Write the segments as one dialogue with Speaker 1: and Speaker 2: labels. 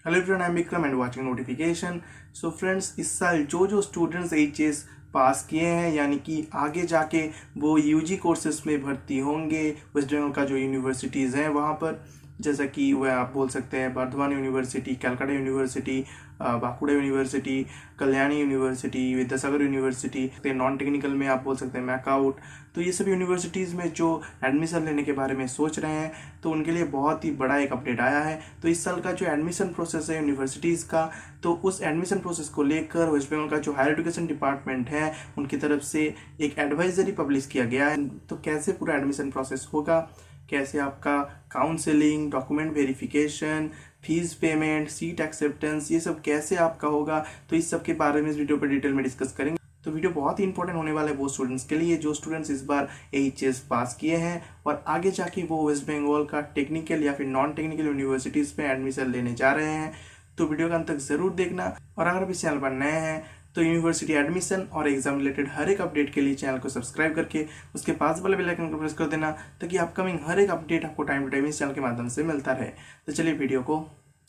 Speaker 1: Hello friend, I am Vikram and watching notification. So friends, इस साल जो स्टूडेंट्स एचएस पास किए हैं, यानी कि आगे जाके वो यूजी कोर्सेज में भर्ती होंगे वेस्ट बंगाल का जो यूनिवर्सिटीज़ हैं वहाँ पर, जैसा कि वह आप बोल सकते हैं Bardhaman university, Calcutta university, Bankura university, Kalyani university, Vidyasagar university, non technical में आप बोल सकते हैं मैकआउट। तो ये सब यूनिवर्सिटीज़ में जो एडमिशन लेने के बारे में सोच रहे हैं तो उनके लिए बहुत ही बड़ा एक अपडेट आया है। तो इस साल का जो एडमिशन प्रोसेस है यूनिवर्सिटीज़ का, तो उस एडमिशन प्रोसेस को लेकर वेस्ट बंगाल का जो हायर एजुकेशन डिपार्टमेंट है उनकी तरफ से एक एडवाइजरी पब्लिश किया गया है। तो कैसे पूरा एडमिशन प्रोसेस होगा, कैसे आपका counselling, document verification, fees payment, seat acceptance, ये सब कैसे आपका होगा, तो इस सब के बारे में इस वीडियो पर डिटेल में डिस्कस करेंगे। तो वीडियो बहुत ही इंपॉर्टेंट होने वाला है वो स्टूडेंट्स के लिए जो स्टूडेंट्स इस बार एचएस पास किए हैं और आगे जाके वो वेस्ट बंगाल का टेक्निकल या फिर नॉन टेक्निकल यूनिवर्सिटीज़ में एडमिशन लेने जा रहे हैं। तो वीडियो का अंत तक जरूर देखना, और अगर आप इस चैनल पर नए हैं तो यूनिवर्सिटी एडमिशन और एग्जाम रिलेटेड हर एक अपडेट के लिए चैनल को सब्सक्राइब करके उसके पास वाले बेल आइकन को प्रेस कर देना, ताकि अपकमिंग हर एक अपडेट आपको टाइम टू टाइम इस चैनल के माध्यम से मिलता रहे। तो चलिए वीडियो को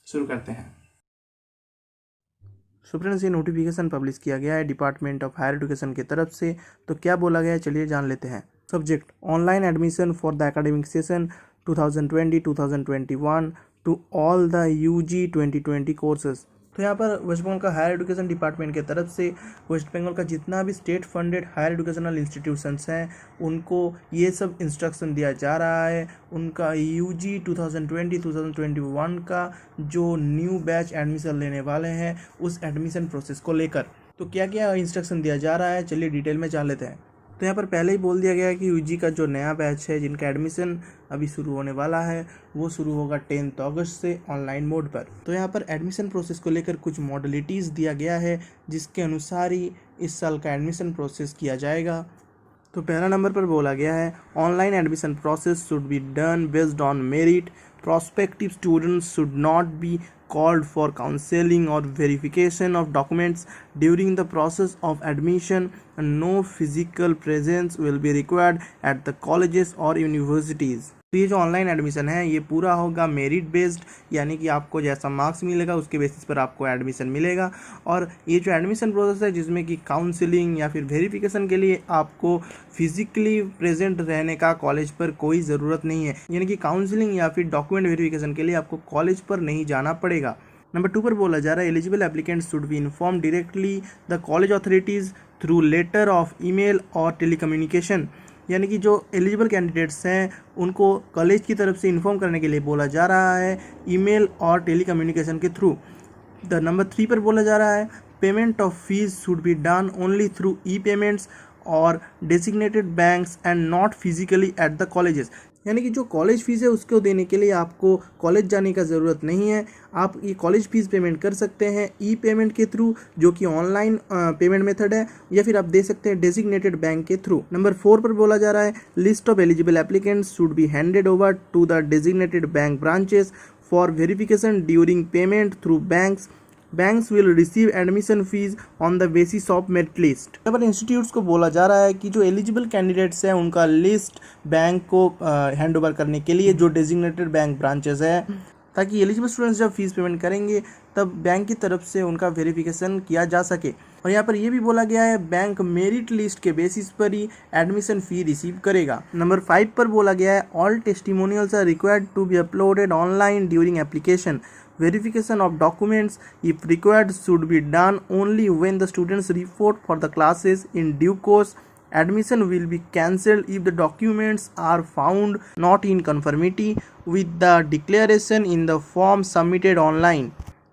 Speaker 1: शुरू करते हैं। सो फ्रेंड्स, ये नोटिफिकेशन पब्लिश किया गया है डिपार्टमेंट ऑफ हायर एजुकेशन की तरफ से। तो क्या बोला गया है, चलिए जान लेते हैं। Subject: online admission for the academic session 2020-2021 to all the UG 2020 courses. तो यहाँ पर वेस्ट बंगाल का हायर एजुकेशन डिपार्टमेंट की तरफ से वेस्ट बंगाल का जितना भी state funded higher educational institutions हैं उनको ये सब इंस्ट्रक्शन दिया जा रहा है। उनका यूजी 2020-2021 का जो न्यू बैच एडमिशन लेने वाले हैं उस एडमिशन प्रोसेस को लेकर तो क्या क्या इंस्ट्रक्शन दिया जा रहा है, चलिए डिटेल में जान लेते हैं। तो यहाँ पर पहले ही बोल दिया गया है कि यूजी का जो नया बैच है जिनका एडमिशन अभी शुरू होने वाला है वो शुरू होगा 10 अगस्त से ऑनलाइन मोड पर। तो यहाँ पर एडमिशन प्रोसेस को लेकर कुछ मॉडलिटीज़ दिया गया है जिसके अनुसार ही इस साल का एडमिशन प्रोसेस किया जाएगा। तो पहला नंबर पर बोला गया है online admission process should be done based on merit. Prospective students should not be called for counseling or verification of documents during the process of admission, and no physical presence will be required at the colleges or universities. तो ये जो online admission है ये पूरा होगा merit based, यानी कि आपको जैसा मार्क्स मिलेगा उसके बेसिस पर आपको एडमिशन मिलेगा। और ये जो एडमिशन प्रोसेस है जिसमें कि काउंसलिंग या फिर वेरिफिकेशन के लिए आपको फिजिकली प्रेजेंट रहने का कॉलेज पर कोई ज़रूरत नहीं है, यानी कि काउंसलिंग या फिर डॉक्यूमेंट वेरिफिकेशन के लिए आपको कॉलेज पर नहीं जाना पड़ेगा। नंबर 2 पर बोला जा रहा है eligible applicants should be inform directly the college authorities through letter of email और टेलीकम्युनिकेशन, यानी कि जो एलिजिबल कैंडिडेट्स हैं उनको कॉलेज की तरफ से इन्फॉर्म करने के लिए बोला जा रहा है ईमेल और टेलीकम्युनिकेशन के थ्रू। द नंबर 3 पर बोला जा रहा है payment of fees should be done only through e payments और designated banks and not physically at the colleges, यानी कि जो कॉलेज फीस है उसको देने के लिए आपको कॉलेज जाने का ज़रूरत नहीं है। आप ये कॉलेज फीस पेमेंट कर सकते हैं ई पेमेंट के थ्रू, जो कि ऑनलाइन पेमेंट मेथड है, या फिर आप दे सकते हैं डेजिग्नेटेड बैंक के थ्रू। नंबर 4 पर बोला जा रहा है list of eligible applicants should be handed over to the designated bank branches for verification during payment through banks. Banks will receive admission fees on the basis of merit list. यहाँ पर institutes को बोला जा रहा है कि जो eligible candidates हैं उनका लिस्ट बैंक को हैंड ओवर करने के लिए जो डेजिग्नेटेड बैंक ब्रांचेस है, ताकि एलिजिबल स्टूडेंट्स जब फीस पेमेंट करेंगे तब बैंक की तरफ से उनका वेरिफिकेशन किया जा सके। और यहाँ पर यह भी बोला गया है बैंक मेरिट लिस्ट के बेसिस पर ही एडमिशन फी रिसीव करेगा। नंबर 5 पर बोला गया है all testimonials are required to be uploaded online during application. Verification of documents, if required, should be done only when the students report for the classes in due course. Admission will be cancelled if the documents are found not in conformity with the declaration in the form submitted online.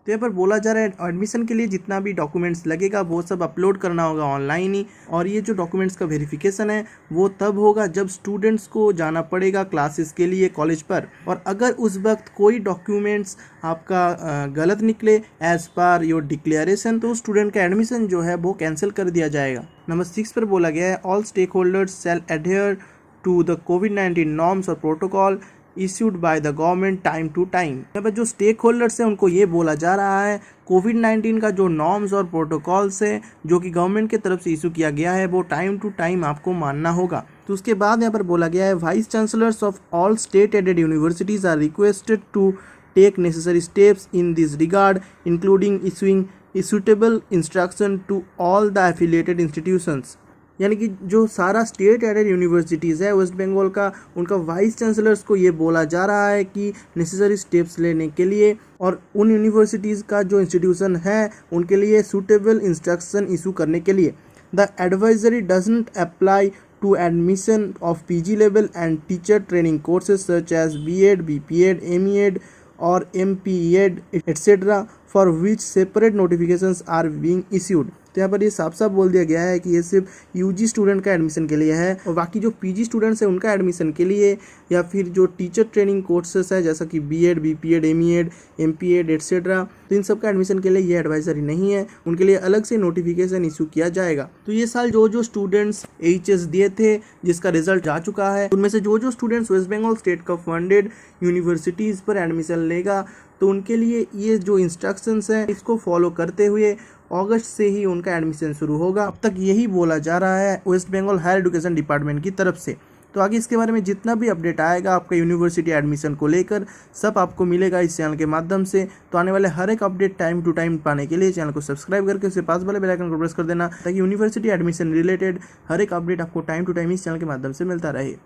Speaker 1: तो यहाँ पर बोला जा रहा है admission के लिए जितना भी डॉक्यूमेंट्स लगेगा वो सब अपलोड करना होगा ऑनलाइन ही, और ये जो डॉक्यूमेंट्स का वेरिफिकेशन है वो तब होगा जब स्टूडेंट्स को जाना पड़ेगा क्लासेस के लिए कॉलेज पर। और अगर उस वक्त कोई डॉक्यूमेंट्स आपका गलत निकले एज पर योर डिक्लेरेशन तो स्टूडेंट का एडमिशन जो है वो कैंसिल कर दिया जाएगा। नंबर 6 पर बोला गया है all stakeholders shall adhere to the कोविड-19 नॉर्म्स और protocol issued by the government time to time. यहाँ पर जो स्टेक होल्डर्स हैं उनको ये बोला जा रहा है कोविड-19 का जो नॉर्म्स और प्रोटोकॉल्स है जो कि गवर्नमेंट की तरफ से इशू किया गया है वो टाइम टू टाइम आपको मानना होगा। तो उसके बाद यहाँ पर बोला गया है vice chancellors of all state aided universities are requested to take necessary steps in this regard, including issuing suitable instruction to all the affiliated institutions। यानी कि जो सारा स्टेट एडेड यूनिवर्सिटीज़ है वेस्ट बंगाल का, उनका वाइस चांसलर्स को ये बोला जा रहा है कि नेसेसरी स्टेप्स लेने के लिए, और उन यूनिवर्सिटीज़ का जो इंस्टीट्यूशन है उनके लिए सूटेबल इंस्ट्रक्शन इशू करने के लिए। The advisory doesn't apply to admission of PG level and teacher training courses such as B.Ed, B.Ped, M.Ed or M.Ped etc. for which separate notifications are being issued। तो यहाँ पर ये साफ साफ बोल दिया गया है कि ये सिर्फ यूजी स्टूडेंट का एडमिशन के लिए है, और बाकी जो पीजी स्टूडेंट्स हैं उनका एडमिशन के लिए या फिर जो टीचर ट्रेनिंग कोर्सेस है जैसा कि बीएड, बीपीएड, एमईएड, एमपीएड एट्सेट्रा, तो इन सब का एडमिशन के लिए ये एडवाइजरी नहीं है, उनके लिए अलग से नोटिफिकेशन इशू किया जाएगा। तो ये साल जो स्टूडेंट्स एचएस दिए थे जिसका रिजल्ट जा चुका है, उनमें से जो स्टूडेंट्स वेस्ट बंगाल स्टेट का फंडेड यूनिवर्सिटीज़ पर एडमिशन लेगा तो उनके लिए ये जो इंस्ट्रक्शंस हैं इसको फॉलो करते हुए अगस्त से ही उनका एडमिशन शुरू होगा। अब तक यही बोला जा रहा है West Bengal higher education department की तरफ से। तो आगे इसके बारे में जितना भी अपडेट आएगा आपका यूनिवर्सिटी एडमिशन को लेकर, सब आपको मिलेगा इस चैनल के माध्यम से। तो आने वाले हर एक अपडेट टाइम टू टाइम पाने के लिए चैनल को सब्सक्राइब करके उसके पास वाले बेल आइकन को प्रेस कर देना, ताकि यूनिवर्सिटी एडमिशन रिलेटेड हर एक अपडेट आपको टाइम टू टाइम इस चैनल के माध्यम से मिलता रहे।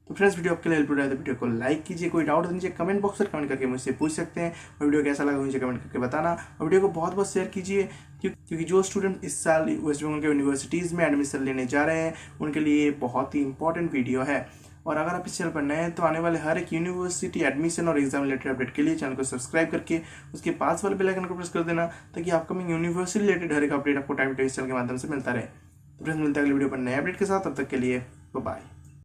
Speaker 1: तो फ्रेंड्स, वीडियो आपके लिए हेल्पफुल है तो वीडियो को लाइक कीजिए। कोई डाउट तो नीचे कमेंट बॉक्स पर कमेंट करके मुझसे पूछ सकते हैं, और वीडियो कैसा लगा मुझे कमेंट करके बताना, और वीडियो को बहुत बहुत शेयर कीजिए, क्योंकि जो स्टूडेंट इस साल वेस्ट बंगाल के यूनिवर्सिटीज़ में एडमिशन लेने जा रहे हैं उनके लिए ये बहुत ही इंपॉर्टेंट वीडियो है। और अगर आप इस चैनल पर नए हैं तो आने वाले हर एक यूनिवर्सिटी एडमिशन और एग्जाम रिलेटेड अपडेट के लिए चैनल को सब्सक्राइब करके उसके पास वाले बेल आइकन को प्रेस कर देना, ताकि अपकमिंग यूनिवर्सिटी रिलेटेड हर एक अपडेट आपको टाइम टू टाइम इस चैनल के माध्यम से मिलता रहे। तो फ्रेंड्स, मिलता है अगले वीडियो पर नए अपडेट के साथ, तब तक के लिए बाय।